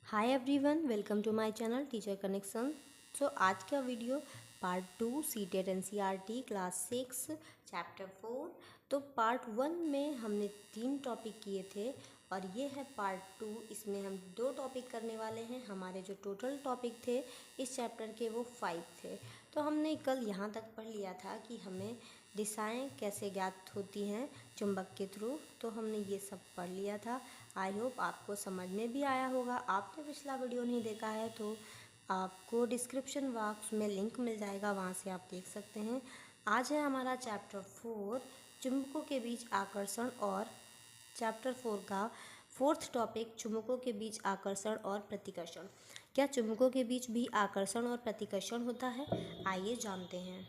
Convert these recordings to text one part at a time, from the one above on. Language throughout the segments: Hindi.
Hi everyone, welcome to my channel teacher connection. So आज का video part 2 CTET NCERT class 6 chapter 4। तो पार्ट 1 में हमने 3 टॉपिक किए थे और ये है पार्ट 2। इसमें हम 2 टॉपिक करने वाले हैं। हमारे जो टोटल टॉपिक थे इस चैप्टर के वो 5 थे। तो हमने कल यहाँ तक पढ़ लिया था कि हमें दिशाएं कैसे ज्ञात होती हैं चुंबक के थ्रू। तो हमने ये सब पढ़ लिया था। आई होप आपको समझ में भी आया होगा। आपने पिछला वीडियो नहीं देखा है तो आपको डिस्क्रिप्शन बॉक्स में लिंक मिल जाएगा, वहाँ से आप देख सकते हैं। आज है हमारा चैप्टर 4 चुंबकों के बीच आकर्षण, और चैप्टर 4 का 4th टॉपिक चुंबकों के बीच आकर्षण और प्रतिकर्षण। क्या चुंबकों के बीच भी आकर्षण और प्रतिकर्षण होता है? आइए जानते हैं।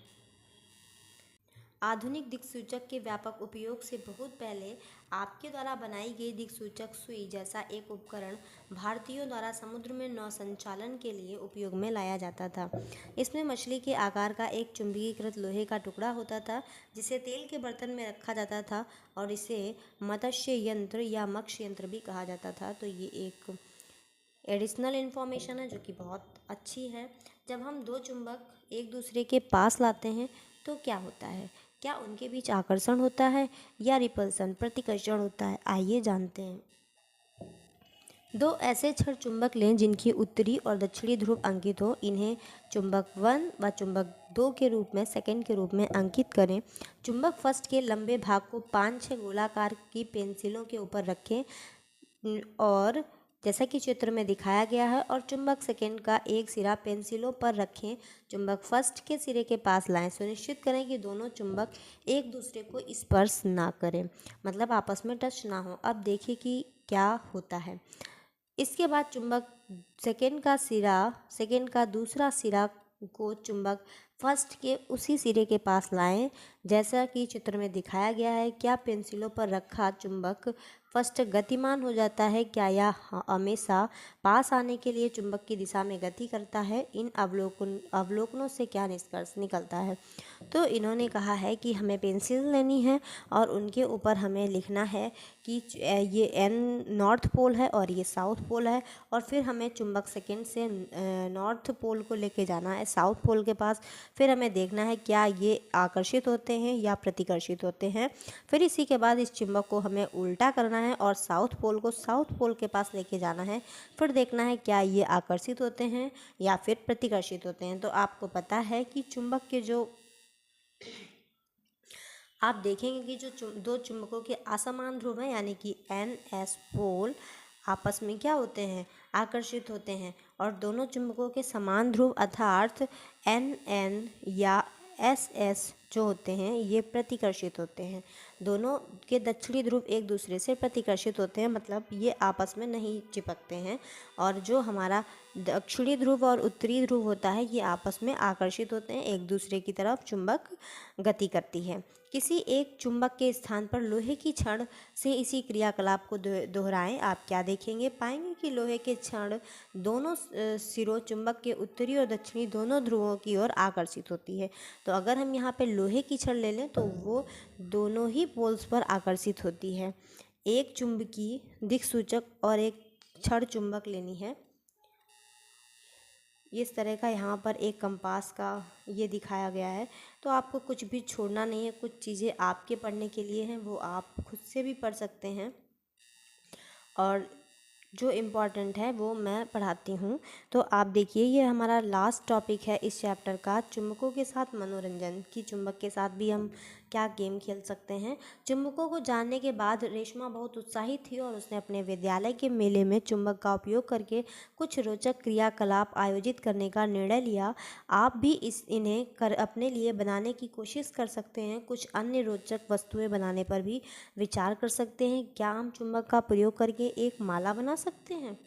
आधुनिक दिक्सूचक के व्यापक उपयोग से बहुत पहले आपके द्वारा बनाई गई दिक्सूचक सुई जैसा एक उपकरण भारतीयों द्वारा समुद्र में नौसंचालन के लिए उपयोग में लाया जाता था। इसमें मछली के आकार का एक चुंबकीकृत लोहे का टुकड़ा होता था जिसे तेल के बर्तन में रखा जाता था और इसे मत्स्य यंत्र या मत्स्य यंत्र भी कहा जाता था। तो ये एक एडिशनल इन्फॉर्मेशन है जो कि बहुत अच्छी है। जब हम दो चुंबक एक दूसरे के पास लाते हैं तो क्या होता है? क्या उनके बीच आकर्षण होता है या रिपल्सन प्रतिकर्षण होता है? आइए जानते हैं। दो ऐसे क्षण चुंबक लें जिनकी उत्तरी और दक्षिणी ध्रुव अंकित हो। इन्हें चुंबक 1 व चुंबक 2 के रूप में सेकंड के रूप में अंकित करें। चुंबक फर्स्ट के लंबे भाग को 5-6 गोलाकार की पेंसिलों के ऊपर रखें और जैसा कि चित्र में दिखाया गया है, और चुंबक सेकंड का एक सिरा पेंसिलों पर रखें। चुंबक फर्स्ट के सिरे के पास लाएं। सुनिश्चित करें कि दोनों चुंबक एक दूसरे को स्पर्श ना करें, मतलब आपस में टच ना हो। अब देखिए कि क्या होता है। इसके बाद चुंबक सेकंड का दूसरा सिरा को चुंबक फर्स्ट के उसी सिरे के पास लाएं जैसा कि चित्र में दिखाया गया है। क्या पेंसिलों पर रखा चुंबक फर्स्ट गतिमान हो जाता है? क्या यह हमेशा पास आने के लिए चुंबक की दिशा में गति करता है? इन अवलोकनों से क्या निष्कर्ष निकलता है? तो इन्होंने कहा है कि हमें पेंसिल लेनी है और उनके ऊपर हमें लिखना है कि ये एन नॉर्थ पोल है और ये साउथ पोल है, और फिर हमें चुंबक सेकंड से नॉर्थ पोल को लेके जाना है साउथ पोल के पास। फिर हमें देखना है क्या ये आकर्षित होते हैं या प्रतिकर्षित होते हैं। फिर इसी के बाद इस चुंबक को हमें उल्टा करना है और साउथ पोल को साउथ पोल के पास लेके जाना है। फिर देखना है क्या ये आकर्षित होते हैं या फिर प्रतिकर्षित होते हैं। तो आपको पता है कि चुंबक के जो आप देखेंगे कि जो दो चुंबकों के असमान ध्रुव हैं यानी कि एन एस पोल आपस में क्या होते हैं? आकर्षित होते हैं। और दोनों चुंबकों के समान ध्रुव अर्थात एन एन या एस एस जो होते हैं ये प्रतिकर्षित होते हैं। दोनों के दक्षिणी ध्रुव एक दूसरे से प्रतिकर्षित होते हैं, मतलब ये आपस में नहीं चिपकते हैं। और जो हमारा दक्षिणी ध्रुव और उत्तरी ध्रुव होता है ये आपस में आकर्षित होते हैं, एक दूसरे की तरफ चुंबक गति करती है। किसी एक चुंबक के स्थान पर लोहे की छड़ से इसी क्रियाकलाप को दोहराएं। आप क्या देखेंगे? पाएंगे कि लोहे के छड़ दोनों सिरों चुंबक के उत्तरी और दक्षिणी दोनों ध्रुवों की ओर आकर्षित होती है। तो अगर हम यहाँ पे लोहे की छड़ ले लें तो वो दोनों ही पोल्स पर आकर्षित होती है। एक चुंबकीय दिक्सूचक और एक छड़ चुंबक लेनी है। इस तरह का यहाँ पर एक कंपास का ये दिखाया गया है। तो आपको कुछ भी छोड़ना नहीं है, कुछ चीज़ें आपके पढ़ने के लिए हैं वो आप खुद से भी पढ़ सकते हैं, और जो इम्पॉर्टेंट है वो मैं पढ़ाती हूँ। तो आप देखिए ये हमारा लास्ट टॉपिक है इस चैप्टर का, चुंबकों के साथ मनोरंजन। कि चुंबक के साथ भी हम क्या गेम खेल सकते हैं। चुंबकों को जानने के बाद रेशमा बहुत उत्साहित थी और उसने अपने विद्यालय के मेले में चुंबक का उपयोग करके कुछ रोचक क्रियाकलाप आयोजित करने का निर्णय लिया। आप भी इन्हें अपने लिए बनाने की कोशिश कर सकते हैं। कुछ अन्य रोचक वस्तुएं बनाने पर भी विचार कर सकते हैं। क्या हम चुंबक का प्रयोग करके एक माला बना सकते हैं?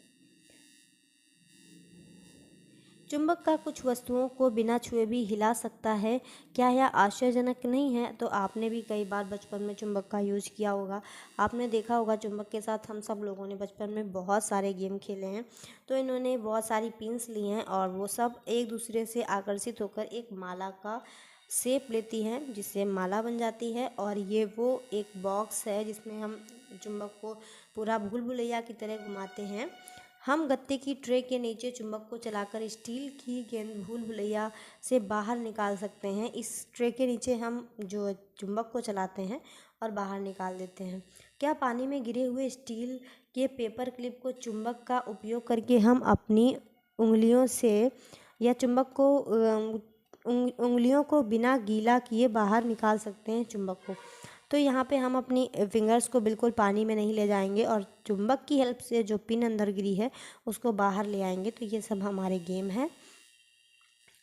चुंबक का कुछ वस्तुओं को बिना छुए भी हिला सकता है। क्या यह आश्चर्यजनक नहीं है? तो आपने भी कई बार बचपन में चुंबक का यूज किया होगा। आपने देखा होगा चुंबक के साथ हम सब लोगों ने बचपन में बहुत सारे गेम खेले हैं। तो इन्होंने बहुत सारी पिन्स ली हैं और वो सब एक दूसरे से आकर्षित होकर एक माला का शेप लेती हैं जिससे माला बन जाती है। और ये वो एक बॉक्स है जिसमें हम चुंबक को पूरा भूल भुलैया की तरह घुमाते हैं। हम गत्ते की ट्रे के नीचे चुंबक को चलाकर स्टील की गेंद भूल भुलैया से बाहर निकाल सकते हैं। इस ट्रे के नीचे हम जो चुंबक को चलाते हैं और बाहर निकाल देते हैं। क्या पानी में गिरे हुए स्टील के पेपर क्लिप को चुंबक का उपयोग करके हम अपनी उंगलियों से या चुंबक को उंगलियों को बिना गीला किए बाहर निकाल सकते हैं चुंबक को? तो यहाँ पे हम अपनी फिंगर्स को बिल्कुल पानी में नहीं ले जाएंगे और चुंबक की हेल्प से जो पिन अंदर गिरी है उसको बाहर ले आएंगे। तो ये सब हमारे गेम हैं।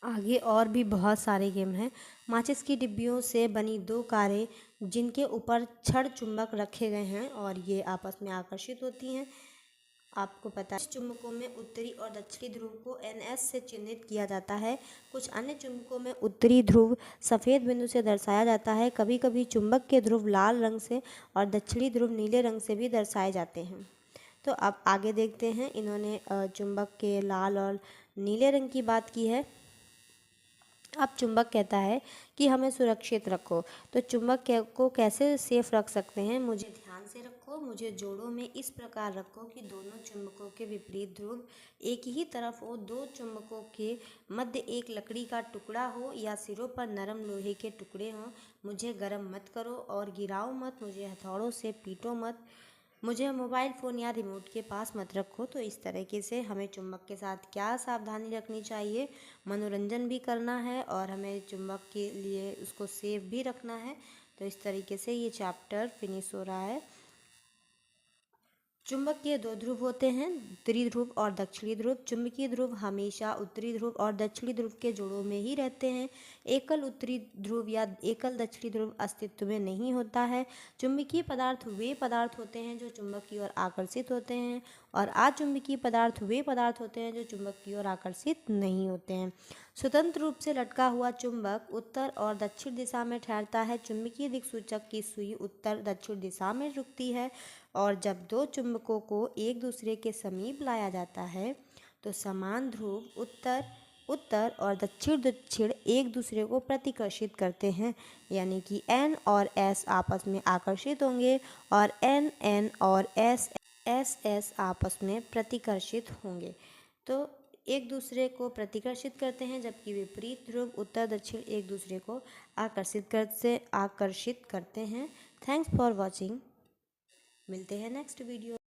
आगे और भी बहुत सारे गेम हैं। माचिस की डिब्बियों से बनी दो कारें जिनके ऊपर छड़ चुंबक रखे गए हैं और ये आपस में आकर्षित होती हैं। आपको पता है चुंबकों में उत्तरी और दक्षिणी ध्रुव को NS से चिन्हित किया जाता है। कुछ अन्य चुंबकों में उत्तरी ध्रुव सफ़ेद बिंदु से दर्शाया जाता है। कभी कभी चुंबक के ध्रुव लाल रंग से और दक्षिणी ध्रुव नीले रंग से भी दर्शाए जाते हैं। तो अब आगे देखते हैं। इन्होंने चुंबक के लाल और नीले रंग की बात की है। अब चुंबक कहता है कि हमें सुरक्षित रखो। तो चुंबक को कैसे सेफ रख सकते हैं? मुझे ध्यान से रखो, मुझे जोड़ों में इस प्रकार रखो कि दोनों चुंबकों के विपरीत ध्रुव एक ही तरफ हो। दो चुंबकों के मध्य एक लकड़ी का टुकड़ा हो या सिरों पर नरम लोहे के टुकड़े हों। मुझे गर्म मत करो और गिराओ मत। मुझे हथौड़ों से पीटो मत। मुझे मोबाइल फ़ोन या रिमोट के पास मत रखो। तो इस तरीके से हमें चुंबक के साथ क्या सावधानी रखनी चाहिए? मनोरंजन भी करना है और हमें चुंबक के लिए उसको सेफ भी रखना है। तो इस तरीके से ये चैप्टर फिनिश हो रहा है। चुंबक के दो ध्रुव होते हैं, उत्तरी ध्रुव और दक्षिणी ध्रुव। चुंबकीय ध्रुव हमेशा उत्तरी ध्रुव और दक्षिणी ध्रुव के जोड़ों में ही रहते हैं। एकल उत्तरी ध्रुव या एकल दक्षिणी ध्रुव अस्तित्व में नहीं होता है। चुंबकीय पदार्थ वे पदार्थ होते हैं जो चुंबक की ओर आकर्षित होते हैं और अचुंबकीय पदार्थ वे पदार्थ होते हैं जो चुंबक की ओर आकर्षित नहीं होते हैं। स्वतंत्र रूप से लटका हुआ चुंबक उत्तर और दक्षिण दिशा में ठहरता है। चुंबकीय दिक्सूचक की सुई उत्तर दक्षिण दिशा में रुकती है और जब दो चुंबकों को एक दूसरे के समीप लाया जाता है तो समान ध्रुव उत्तर उत्तर और दक्षिण दक्षिण एक दूसरे को प्रतिकर्षित करते हैं। यानी कि N और S आपस में आकर्षित होंगे और N और S आपस में प्रतिकर्षित होंगे। तो एक दूसरे को प्रतिकर्षित करते हैं, जबकि विपरीत ध्रुव उत्तर दक्षिण एक दूसरे को आकर्षित करते हैं। Thanks for watching. मिलते हैं नेक्स्ट वीडियो।